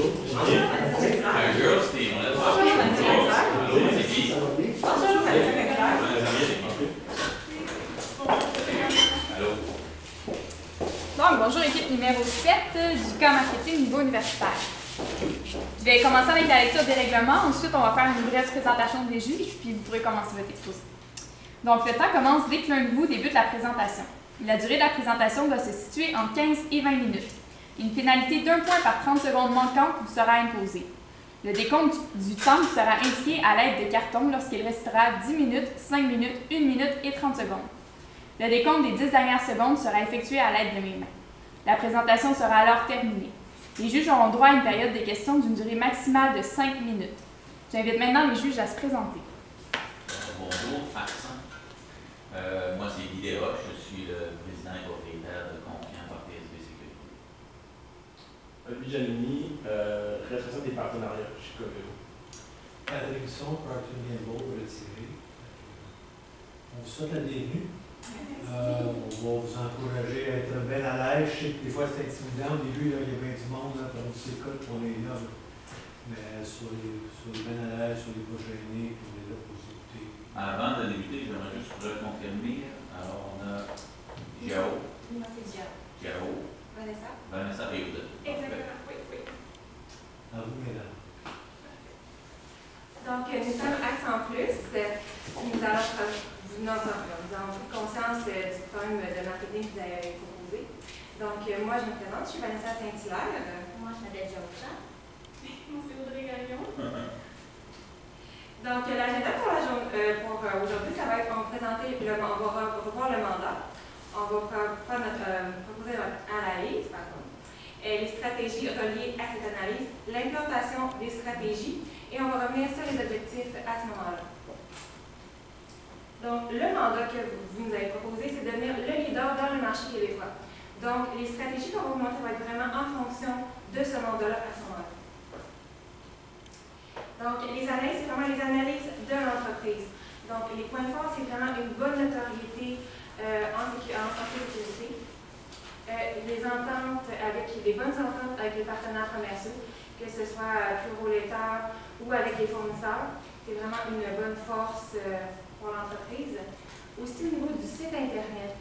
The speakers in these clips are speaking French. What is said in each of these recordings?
Un girls team, on a pas. Bonjour, Vanessa. C'est qui? Bonjour, Vanessa Sinclair. Allô? Donc, bonjour, équipe numéro 7 du cas marketing niveau universitaire. Je vais commencer avec la lecture des règlements. Ensuite, on va faire une brève présentation des juges, puis vous pourrez commencer votre exposé. Donc, le temps commence dès que l'un de vous débute la présentation. La durée de la présentation doit se situer entre 15 et 20 minutes. Une pénalité d'1 point par 30 secondes manquantes vous sera imposée. Le décompte du temps vous sera indiqué à l'aide de cartons lorsqu'il restera 10 minutes, 5 minutes, 1 minute et 30 secondes. Le décompte des 10 dernières secondes sera effectué à l'aide de mes mains. La présentation sera alors terminée. Les juges auront droit à une période de questions d'une durée maximale de 5 minutes. J'invite maintenant les juges à se présenter. Bonjour, accent. Moi, c'est Guy Desroches, je suis le président et propriétaire de Confiant par PSB Sécurité. Louis Janini, responsable des partenariats chez Coveo. Patrick Son, Procter & Gamble, retiré. On vous souhaite la bienvenue. On va vous encourager à être bien à l'aise. Je sais que des fois c'est intimidant. Au début, là, il y a bien du monde, là, on s'écoute, on est là. Mais soyez bien à l'aise, soyez pas gênés, puis on est là pour vous écouter. Avant de débuter, j'aimerais juste reconfirmer. Alors, on a Jao. Moi, c'est Jao. Jao. Vanessa? Vanessa et Eude. Exactement, oui. À vous, mesdames. Donc, nous sommes Accent Plus. Nous avons pris conscience du problème de marketing que vous avez proposé. Donc, moi, je me présente, je suis Vanessa Saint-Hilaire. Moi, je m'appelle Jao. Moi, c'est Audrey Gagnon. Donc, l'agenda pour aujourd'hui, ça va être, on va revoir le mandat. On va proposer notre analyse, les stratégies reliées à cette analyse, l'implantation des stratégies, et on va revenir sur les objectifs à ce moment-là. Donc, le mandat que vous nous avez proposé, c'est de devenir le leader dans le marché québécois. Donc, les stratégies qu'on va vous montrer vont être vraiment en fonction de ce mandat-là à ce moment-là. Donc, les analyses, c'est vraiment les analyses de l'entreprise. Donc, les points forts, c'est vraiment une bonne notoriété en santé et sécurité. Les ententes des bonnes ententes avec les partenaires commerciaux, que ce soit Puro-Laitard ou avec les fournisseurs. C'est vraiment une bonne force pour l'entreprise. Aussi au niveau du site Internet,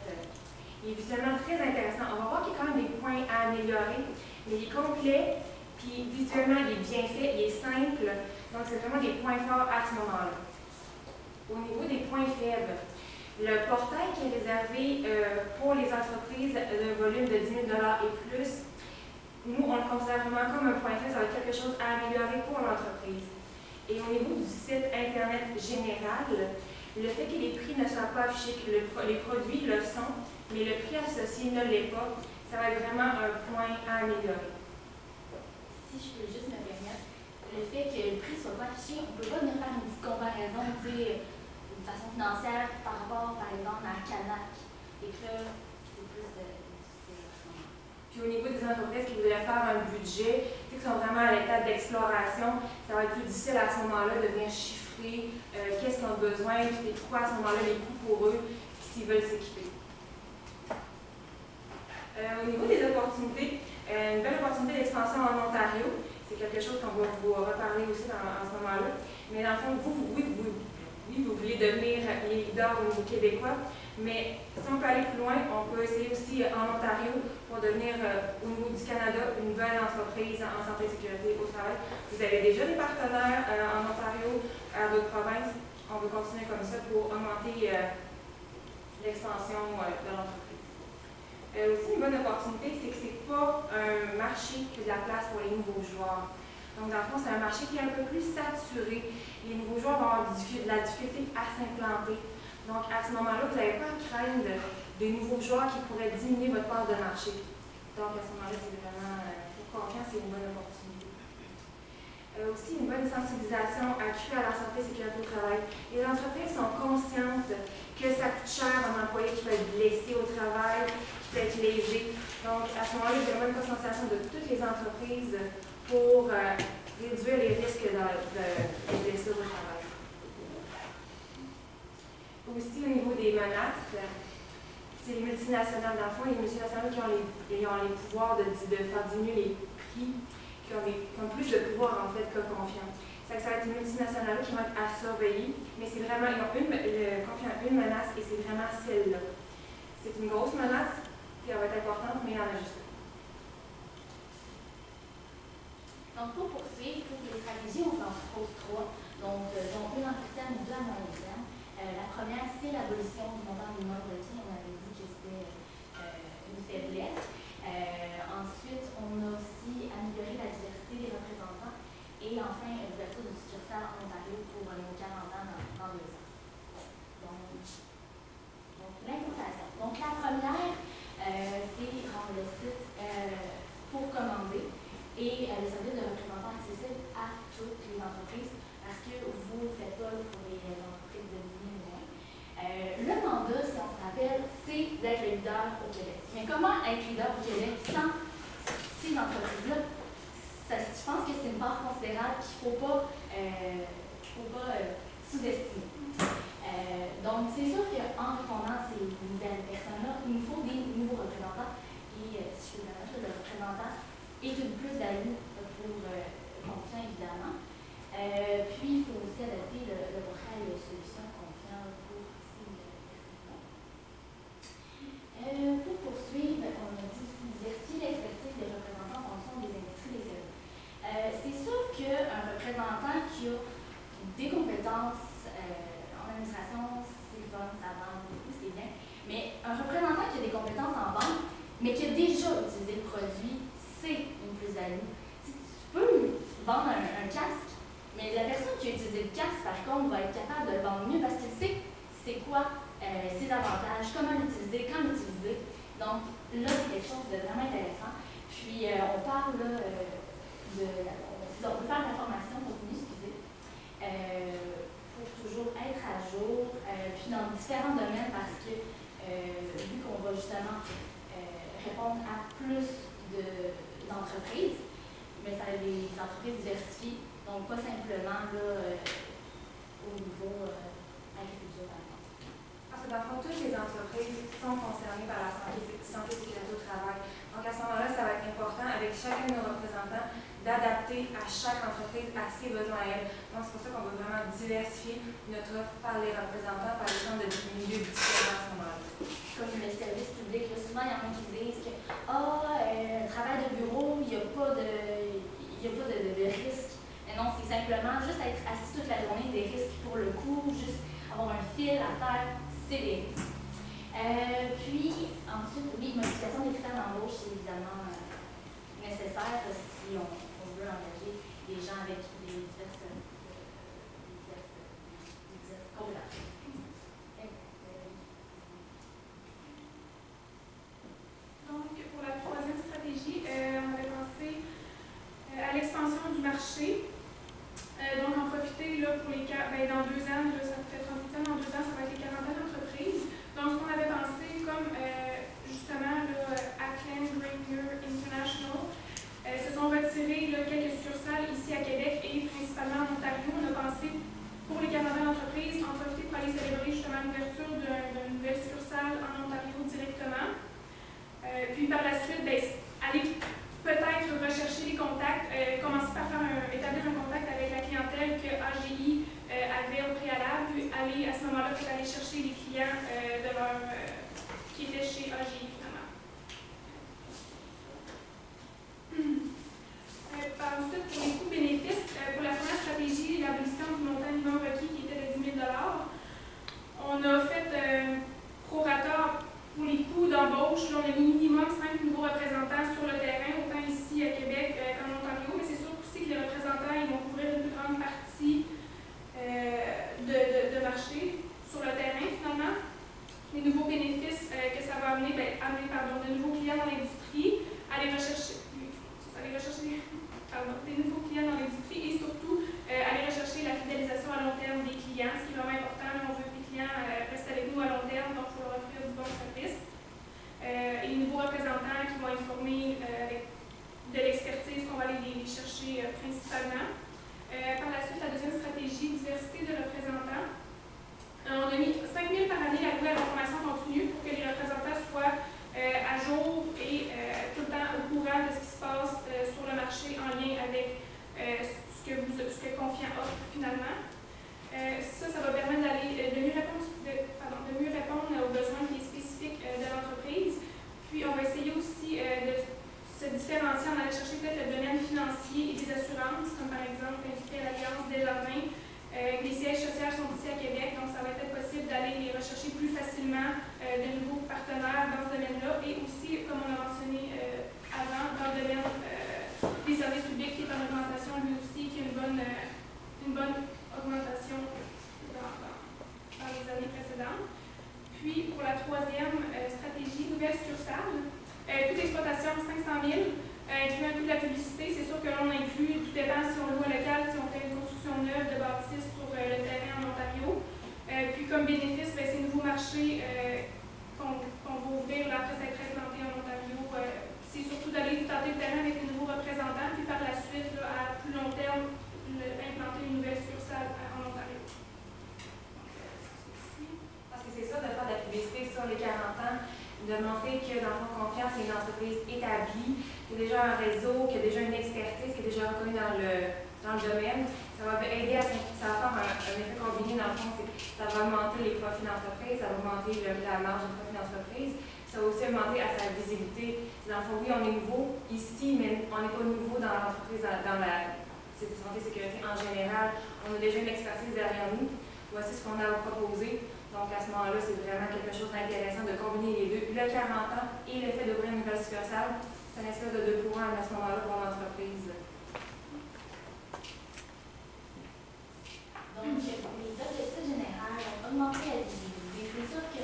il est visuellement très intéressant. On va voir qu'il y a quand même des points à améliorer, mais il est complet, puis visuellement il est bien fait, il est simple. Donc c'est vraiment des points forts à ce moment-là. Au niveau des points faibles, le portail qui est réservé pour les entreprises de volume de 10 000 $ et plus, nous, on le considère vraiment comme un point faible, ça va être quelque chose à améliorer pour l'entreprise. Et au niveau du site Internet général, le fait que les prix ne soient pas affichés, que les produits le sont, mais le prix associé ne l'est pas, ça va être vraiment un point à améliorer. Si je peux juste me permettre, le fait que le prix ne soit pas affiché, on ne peut pas venir faire une petite comparaison, de façon financière par rapport, par exemple, à Canac. Et que là, c'est plus difficile à ce moment. Puis au niveau des entreprises qui voudraient faire un budget, qui sont vraiment à l'état d'exploration, ça va être plus difficile à ce moment-là de venir chiffrer qu'est-ce qu'ils ont besoin, puis c'est quoi à ce moment-là les coûts pour eux, puis s'ils veulent s'équiper. Au niveau des opportunités, une belle opportunité d'expansion en Ontario, c'est quelque chose qu'on va vous reparler aussi en ce moment-là. Mais dans le fond, vous voulez devenir les leaders au niveau québécois, mais si on peut aller plus loin, on peut essayer aussi en Ontario pour devenir au niveau du Canada une bonne entreprise en santé et sécurité au travail. Vous avez déjà des partenaires en Ontario, à d'autres provinces. On veut continuer comme ça pour augmenter l'expansion de l'entreprise. Aussi, une bonne opportunité, c'est que ce n'est pas un marché qui a de la place pour les nouveaux joueurs. Donc, dans le fond, c'est un marché qui est un peu plus saturé. Les nouveaux joueurs vont avoir de la difficulté à s'implanter. Donc, à ce moment-là, vous n'avez pas à craindre des nouveaux joueurs qui pourraient diminuer votre part de marché. Donc, à ce moment-là, c'est vraiment, pour Confiant, c'est une bonne opportunité. Aussi, une bonne sensibilisation accrue à la santé et sécurité au travail. Les entreprises sont conscientes que ça coûte cher un employé qui peut être blessé au travail, qui peut être lésé. Donc, à ce moment-là, il y a vraiment une conscientisation de toutes les entreprises pour réduire les risques de blessures au travail. Aussi, au niveau des menaces, c'est les multinationales. Dans le fond, les multinationales qui ont les pouvoirs de faire diminuer les prix, qui qui ont plus de pouvoir en fait que confiance. Ça va être une multinationale qui va être à surveiller, mais c'est vraiment, ils ont une menace et c'est vraiment celle-là. C'est une grosse menace, puis elle va être importante, mais il y en a juste. Donc, pour poursuivre, pour les stratégies, on s'en propose 3. Donc, dont une en court terme et 2 à moyen terme. La première, c'est l'abolition du montant minimum requis. On avait dit que c'était une faiblesse. Ensuite, on a aussi amélioré la diversité des représentants. Et enfin, l'ouverture du succursale en Ontario pour nos 40 ans dans 2 ans. Donc l'implantation. Donc, la première, c'est rendre le site pour commander et le service de représentant accessible à toutes les entreprises parce que vous ne faites pas pour les entreprises de 10 000 moins. Le mandat, si on se rappelle, c'est d'être le leader au Québec. Mais comment être leader au Québec sans ces entreprises-là? Je pense que c'est une part considérable qu'il ne faut pas, sous-estimer. Donc, c'est sûr qu'en répondant à ces nouvelles personnes-là, il nous faut des nouveaux représentants. Et si je peux me permettre, le représentant est une plus-value pour Confiant, évidemment. Puis, il faut aussi adapter le portail de solutions Confiant pour ces personnes-là. Pour poursuivre, on a dit aussi diversifier l'expertise des représentants en fonction des industries des services. C'est sûr qu'un représentant qui a des compétences en administration, c'est fun, ça vend beaucoup, c'est bien. Mais un représentant qui a des compétences en vente, mais qui a déjà utilisé le produit, c'est une plus-value. Tu peux vendre un casque, mais la personne qui a utilisé le casque, par contre, va être capable de le vendre mieux parce qu'elle sait c'est quoi ses avantages, comment l'utiliser, quand l'utiliser. Donc là, c'est quelque chose de vraiment intéressant. Puis on parle là, on peut faire de la formation continue, pour toujours être à jour, puis dans différents domaines parce que vu qu'on va justement répondre à plus d'entreprises, mais ça a des entreprises diversifiées, donc pas simplement là, au niveau agriculture par exemple. Parce que dans le fond, toutes les entreprises sont concernées par la santé et sécurité au travail. Donc à ce moment-là, ça va être important avec chacun de nos représentants d'adapter à chaque entreprise à ses besoins à elle. Donc c'est pour ça qu'on veut vraiment diversifier notre offre par les représentants, par exemple, de milieux différents à ce moment-là. Comme le service public, là, souvent il y en a qui disent que travail de bureau, il n'y a pas de risque. Mais non, c'est simplement juste être assis toute la journée, des risques pour le coup, juste avoir un fil à terre, c'est des risques. Puis ensuite, oui, modification des critères d'embauche, c'est évidemment nécessaire si on veut engager des gens avec des diverses compétences. Donc, pour la troisième stratégie, on avait pensé à l'expansion du marché. Donc, en profiter là, pour dans 2 ans, là, ça fait 38 ans, dans 2 ans, ça va être les 40 d'entreprises. Donc, ce qu'on avait pensé, comme justement, Ackland, Grainger, différencier, on allait chercher peut-être le domaine financier et des assurances, comme par exemple Industrielle Alliance Desjardins. Les sièges sociaux sont ici à Québec, donc ça va être possible d'aller les rechercher plus facilement de nouveaux partenaires dans ce domaine-là. Et aussi, comme on a mentionné avant, dans le domaine des services publics qui est en augmentation lui aussi, qui a une bonne augmentation dans les années précédentes. Puis, pour la troisième stratégie, nouvelle succursale, coût d'exploitation 500 000, incluant tout de la publicité. C'est sûr que l'on inclut, tout dépend si on loue un local, si on fait une construction neuve de bâtisse sur le terrain en Ontario. Puis, comme bénéfice, ces nouveaux marchés qu'on va ouvrir là, après s'être implanté en Ontario, c'est surtout d'aller tenter le terrain avec les nouveaux représentants, puis par la suite, là, à plus long terme, implanter une nouvelle succursale en Ontario. Parce que c'est ça, de faire de la publicité sur les 40 ans, de montrer que dans Fonds Confiance, c'est une entreprise établie, qui a déjà un réseau, qui a déjà une expertise, qui est déjà reconnue dans le domaine. Ça va aider à ça va faire un effet combiné dans le fond, ça va augmenter les profits d'entreprise, ça va augmenter la marge de profit d'entreprise. Ça va aussi augmenter à sa visibilité. Dans le fond, oui, on est nouveau ici, mais on n'est pas nouveau dans l'entreprise, dans la santé et sécurité en général. On a déjà une expertise derrière nous. Voici ce qu'on a à vous proposer. Donc, à ce moment-là, c'est vraiment quelque chose d'intéressant de combiner les deux. Le 40 ans et le fait d'ouvrir une nouvelle succursale, c'est une espèce de deux pour un à ce moment-là pour l'entreprise. Donc, les objectifs généraux, augmenter la visibilité. C'est sûr que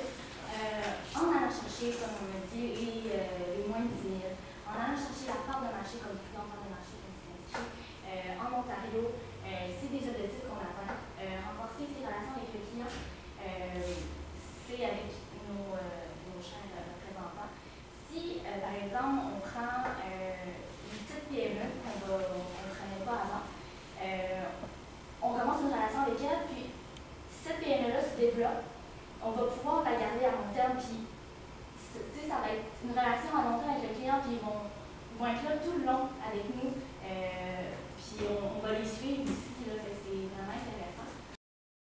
en allant chercher, comme on a dit, les moins de 10 000, en allant chercher la part de marché comme plus grande part de marché comme c'est inscrit, en Ontario, c'est des objectifs qu'on atteint. Renforcer ses relations avec le client, c'est avec nos chers représentants. Si, par exemple, on prend une petite PME qu'on ne prenait pas avant, on commence une relation avec elle, puis si cette PME-là se développe, on va pouvoir la garder à long terme, puis ça va être une relation à long terme avec le client, puis ils vont être là tout le long avec nous, puis on va les suivre aussi.